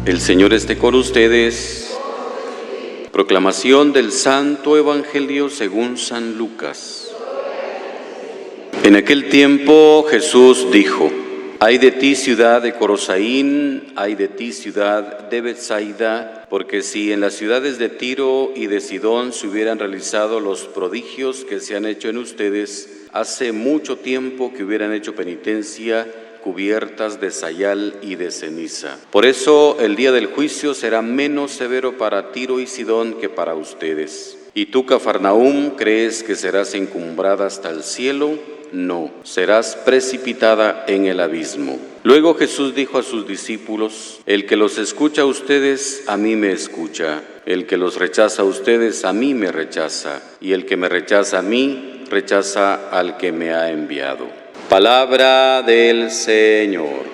El Señor esté con ustedes. Proclamación del Santo Evangelio según San Lucas. En aquel tiempo Jesús dijo: Ay de ti, ciudad de Corosaín, ay de ti, ciudad de Betsaida, porque si en las ciudades de Tiro y de Sidón se hubieran realizado los prodigios que se han hecho en ustedes, hace mucho tiempo que hubieran hecho penitencia, cubiertas de sayal y de ceniza. Por eso el día del juicio será menos severo para Tiro y Sidón que para ustedes. ¿Y tú, Cafarnaúm, crees que serás encumbrada hasta el cielo? No, serás precipitada en el abismo. Luego Jesús dijo a sus discípulos: El que los escucha a ustedes, a mí me escucha. El que los rechaza a ustedes, a mí me rechaza. Y el que me rechaza a mí, rechaza al que me ha enviado. Palabra del Señor.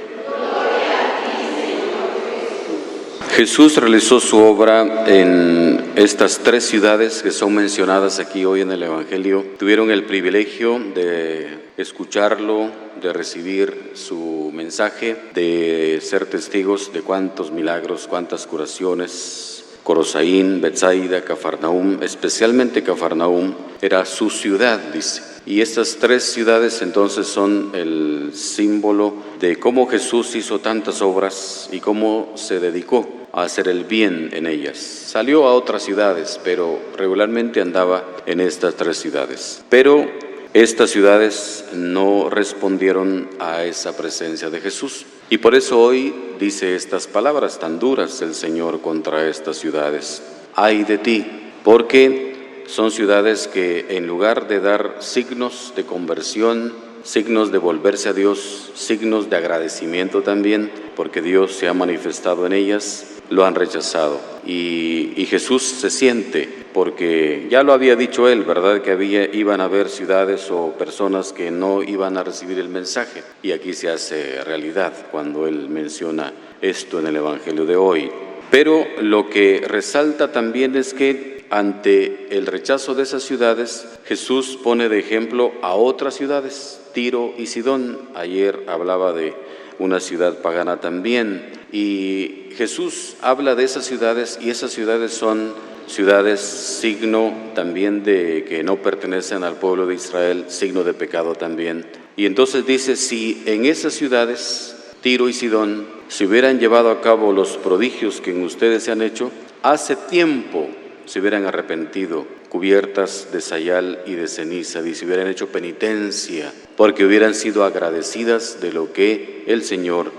Jesús realizó su obra en estas tres ciudades que son mencionadas aquí hoy en el Evangelio. Tuvieron el privilegio de escucharlo, de recibir su mensaje, de ser testigos de cuántos milagros, cuántas curaciones. Corosaín, Betsaida, Cafarnaúm, especialmente Cafarnaúm, era su ciudad, dice. Y estas tres ciudades entonces son el símbolo de cómo Jesús hizo tantas obras y cómo se dedicó a hacer el bien en ellas. Salió a otras ciudades, pero regularmente andaba en estas tres ciudades. Pero estas ciudades no respondieron a esa presencia de Jesús. Y por eso hoy dice estas palabras tan duras el Señor contra estas ciudades. Ay de ti, porque son ciudades que en lugar de dar signos de conversión, signos de volverse a Dios, signos de agradecimiento también, porque Dios se ha manifestado en ellas, lo han rechazado. Y Jesús se siente, porque ya lo había dicho Él, ¿verdad? Que iban a haber ciudades o personas que no iban a recibir el mensaje. Y aquí se hace realidad cuando Él menciona esto en el Evangelio de hoy. Pero lo que resalta también es que ante el rechazo de esas ciudades, Jesús pone de ejemplo a otras ciudades, Tiro y Sidón. Ayer hablaba de una ciudad pagana también. Y Jesús habla de esas ciudades, y esas ciudades son ciudades signo también de que no pertenecen al pueblo de Israel, signo de pecado también. Y entonces dice, si en esas ciudades, Tiro y Sidón, se hubieran llevado a cabo los prodigios que en ustedes se han hecho, hace tiempo se hubieran arrepentido, cubiertas de sayal y de ceniza, y se hubieran hecho penitencia, porque hubieran sido agradecidas de lo que el Señor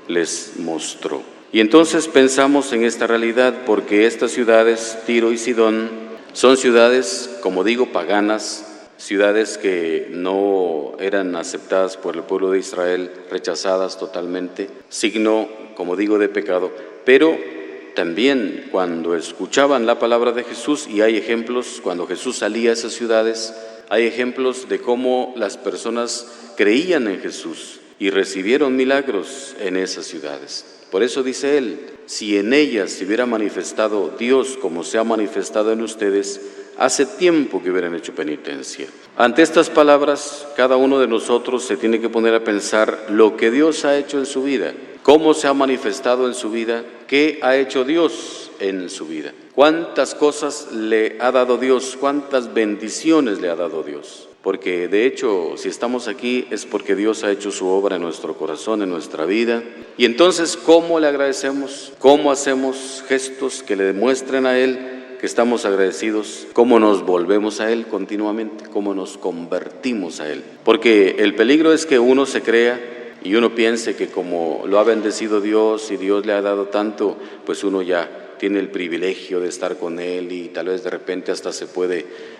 les mostró. Y entonces pensamos en esta realidad, porque estas ciudades, Tiro y Sidón, son ciudades, como digo, paganas, ciudades que no eran aceptadas por el pueblo de Israel, rechazadas totalmente, signo, como digo, de pecado, pero también cuando escuchaban la palabra de Jesús, y hay ejemplos, cuando Jesús salía a esas ciudades, hay ejemplos de cómo las personas creían en Jesús y recibieron milagros en esas ciudades. Por eso dice Él, si en ellas se hubiera manifestado Dios como se ha manifestado en ustedes, hace tiempo que hubieran hecho penitencia. Ante estas palabras, cada uno de nosotros se tiene que poner a pensar lo que Dios ha hecho en su vida, cómo se ha manifestado en su vida, qué ha hecho Dios en su vida, cuántas cosas le ha dado Dios, cuántas bendiciones le ha dado Dios. Porque de hecho, si estamos aquí es porque Dios ha hecho su obra en nuestro corazón, en nuestra vida. Y entonces, ¿cómo le agradecemos? ¿Cómo hacemos gestos que le demuestren a Él que estamos agradecidos? ¿Cómo nos volvemos a Él continuamente? ¿Cómo nos convertimos a Él? Porque el peligro es que uno se crea y uno piense que como lo ha bendecido Dios y Dios le ha dado tanto, pues uno ya tiene el privilegio de estar con Él y tal vez de repente hasta se puede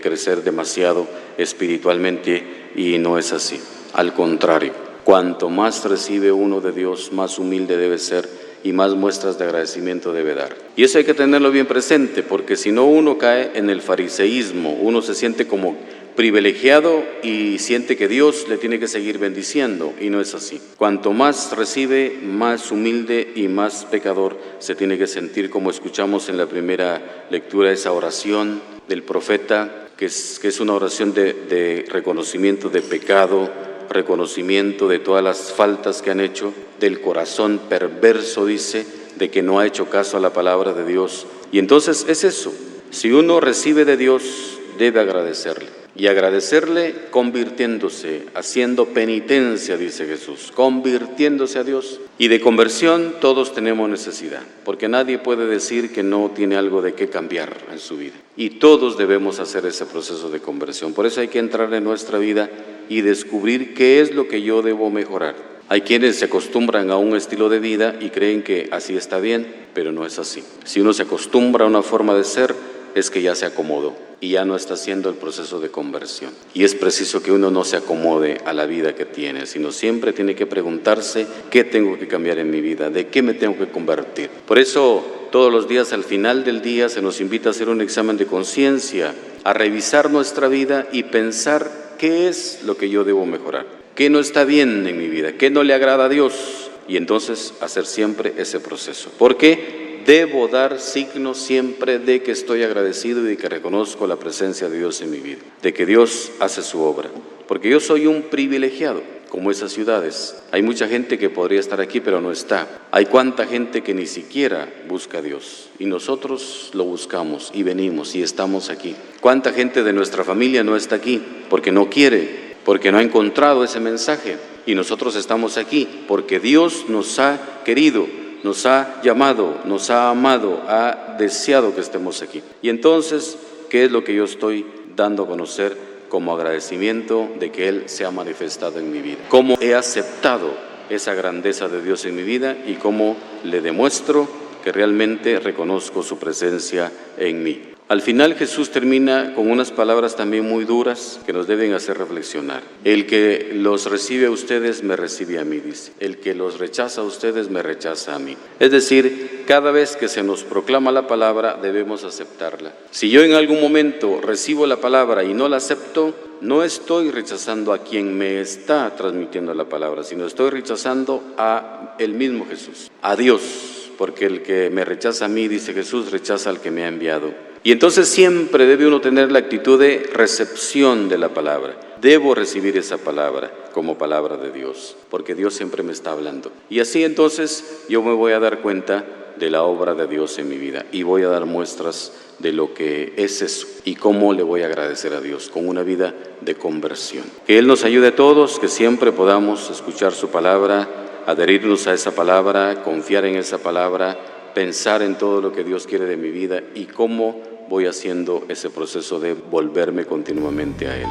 crecer demasiado espiritualmente, y no es así. Al contrario, cuanto más recibe uno de Dios, más humilde debe ser y más muestras de agradecimiento debe dar. Y eso hay que tenerlo bien presente, porque si no uno cae en el fariseísmo, uno se siente como privilegiado y siente que Dios le tiene que seguir bendiciendo, y no es así. Cuanto más recibe, más humilde y más pecador se tiene que sentir, como escuchamos en la primera lectura, esa oración del profeta, que es una oración de reconocimiento de pecado, reconocimiento de todas las faltas que han hecho, del corazón perverso, dice, de que no ha hecho caso a la palabra de Dios. Y entonces es eso, si uno recibe de Dios, debe agradecerle. Y agradecerle convirtiéndose, haciendo penitencia, dice Jesús, convirtiéndose a Dios. Y de conversión todos tenemos necesidad, porque nadie puede decir que no tiene algo de qué cambiar en su vida. Y todos debemos hacer ese proceso de conversión. Por eso hay que entrar en nuestra vida y descubrir qué es lo que yo debo mejorar. Hay quienes se acostumbran a un estilo de vida y creen que así está bien, pero no es así. Si uno se acostumbra a una forma de ser, es que ya se acomodó y ya no está haciendo el proceso de conversión. Y es preciso que uno no se acomode a la vida que tiene, sino siempre tiene que preguntarse qué tengo que cambiar en mi vida, de qué me tengo que convertir. Por eso todos los días, al final del día, se nos invita a hacer un examen de conciencia, a revisar nuestra vida y pensar qué es lo que yo debo mejorar, qué no está bien en mi vida, qué no le agrada a Dios, y entonces hacer siempre ese proceso. ¿Por qué? Debo dar signos siempre de que estoy agradecido y de que reconozco la presencia de Dios en mi vida, de que Dios hace su obra, porque yo soy un privilegiado, como esas ciudades. Hay mucha gente que podría estar aquí, pero no está. Hay cuánta gente que ni siquiera busca a Dios, y nosotros lo buscamos y venimos y estamos aquí. Cuánta gente de nuestra familia no está aquí porque no quiere, porque no ha encontrado ese mensaje, y nosotros estamos aquí porque Dios nos ha querido, nos ha llamado, nos ha amado, ha deseado que estemos aquí. Y entonces, ¿qué es lo que yo estoy dando a conocer como agradecimiento de que Él se ha manifestado en mi vida? ¿Cómo he aceptado esa grandeza de Dios en mi vida y cómo le demuestro que realmente reconozco su presencia en mí? Al final Jesús termina con unas palabras también muy duras que nos deben hacer reflexionar. El que los recibe a ustedes me recibe a mí, dice. El que los rechaza a ustedes me rechaza a mí. Es decir, cada vez que se nos proclama la palabra debemos aceptarla. Si yo en algún momento recibo la palabra y no la acepto, no estoy rechazando a quien me está transmitiendo la palabra, sino estoy rechazando a el mismo Jesús, a Dios, porque el que me rechaza a mí, dice Jesús, rechaza al que me ha enviado. Y entonces siempre debe uno tener la actitud de recepción de la palabra. Debo recibir esa palabra como palabra de Dios, porque Dios siempre me está hablando. Y así entonces yo me voy a dar cuenta de la obra de Dios en mi vida y voy a dar muestras de lo que es eso y cómo le voy a agradecer a Dios con una vida de conversión. Que Él nos ayude a todos, que siempre podamos escuchar su palabra, adherirnos a esa palabra, confiar en esa palabra, pensar en todo lo que Dios quiere de mi vida y cómo voy haciendo ese proceso de volverme continuamente a Él.